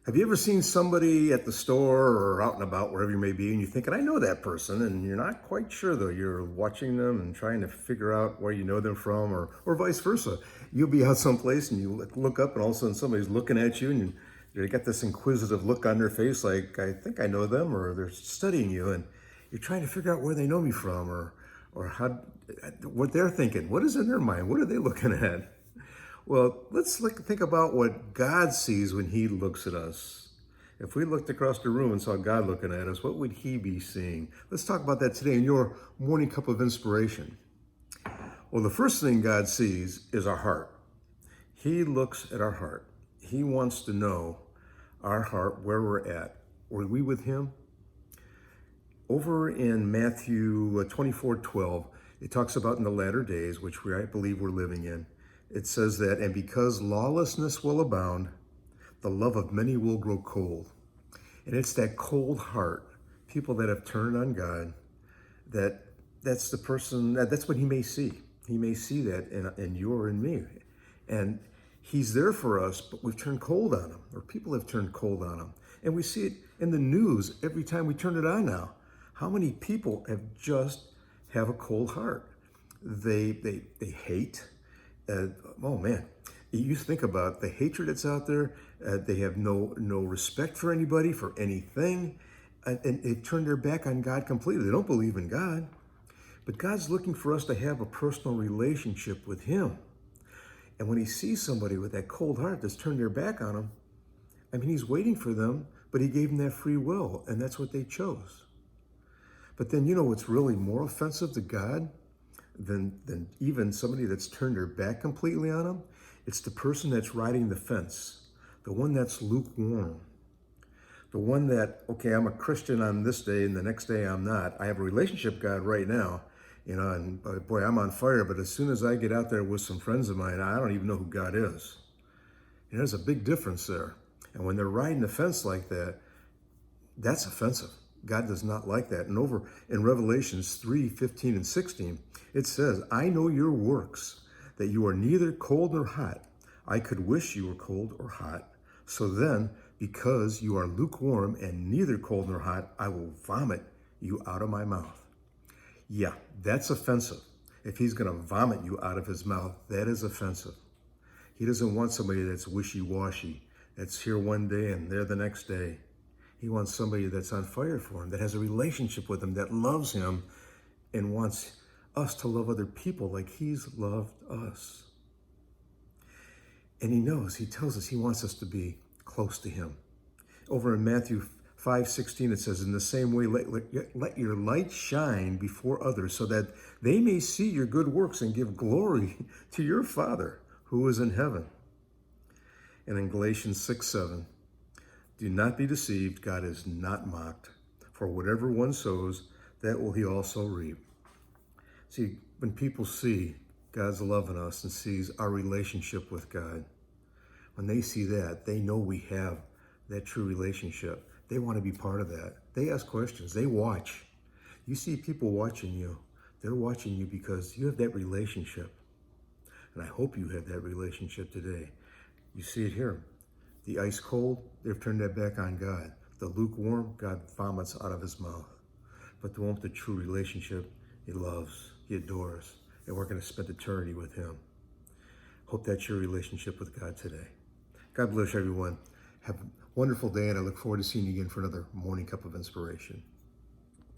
Have you ever seen somebody at the store or out and about, wherever you may be, and you're thinking, I know that person, and you're not quite sure though. You're watching them and trying to figure out where you know them from, or vice versa. You'll be out someplace and you look up, and all of a sudden somebody's looking at you, and they got this inquisitive look on their face, like, I think I know them, or they're studying you, and you're trying to figure out where they know me from, or how, what they're thinking. What is in their mind? What are they looking at? Well, let's think about what God sees when he looks at us. If we looked across the room and saw God looking at us, what would he be seeing? Let's talk about that today in your morning cup of inspiration. Well, the first thing God sees is our heart. He looks at our heart. He wants to know our heart, where we're at. Were we with him? Over in Matthew 24:12, it talks about in the latter days, which I believe we're living in. It says that, and because lawlessness will abound, the love of many will grow cold. And it's that cold heart, people that have turned on God, that's the person, that's what he may see. He may see that in you or in me. And he's there for us, but we've turned cold on him, or people have turned cold on him. And we see it in the news every time we turn it on now. How many people have a cold heart? They hate. Oh man, you think about the hatred that's out there. They have no respect for anybody, for anything, and they've turned their back on God completely. They don't believe in God, but God's looking for us to have a personal relationship with him. And when he sees somebody with that cold heart that's turned their back on him, I mean, he's waiting for them, but he gave them that free will, and that's what they chose. But then, you know what's really more offensive to God than even somebody that's turned their back completely on him? It's the person that's riding the fence, the one that's lukewarm, the one that, okay, I'm a Christian on this day and the next day I'm not. I have a relationship with God right now, and boy, I'm on fire, but as soon as I get out there with some friends of mine, I don't even know who God is. There's a big difference there. And when they're riding the fence like that, that's offensive. God does not like that. And over in Revelations 3:15 and 16, it says, I know your works, that you are neither cold nor hot. I could wish you were cold or hot. So then, because you are lukewarm and neither cold nor hot, I will vomit you out of my mouth. Yeah, that's offensive. If he's going to vomit you out of his mouth, that is offensive. He doesn't want somebody that's wishy-washy, that's here one day and there the next day. He wants somebody that's on fire for him, that has a relationship with him, that loves him and wants us to love other people like he's loved us. And he knows, he tells us he wants us to be close to him. Over in Matthew 5:16, it says, in the same way, let your light shine before others so that they may see your good works and give glory to your Father who is in heaven. And in Galatians 6:7, do not be deceived, God is not mocked. For whatever one sows, that will he also reap. See, when people see God's love in us and sees our relationship with God, when they see that, they know we have that true relationship. They want to be part of that. They ask questions. They watch. You see people watching you. They're watching you because you have that relationship. And I hope you have that relationship today. You see it here. The ice cold, they've turned their back on God. The lukewarm, God vomits out of his mouth. But the one with the true relationship, he loves, he adores, and we're going to spend eternity with him. Hope that's your relationship with God today. God bless everyone. Have a wonderful day, and I look forward to seeing you again for another morning cup of inspiration.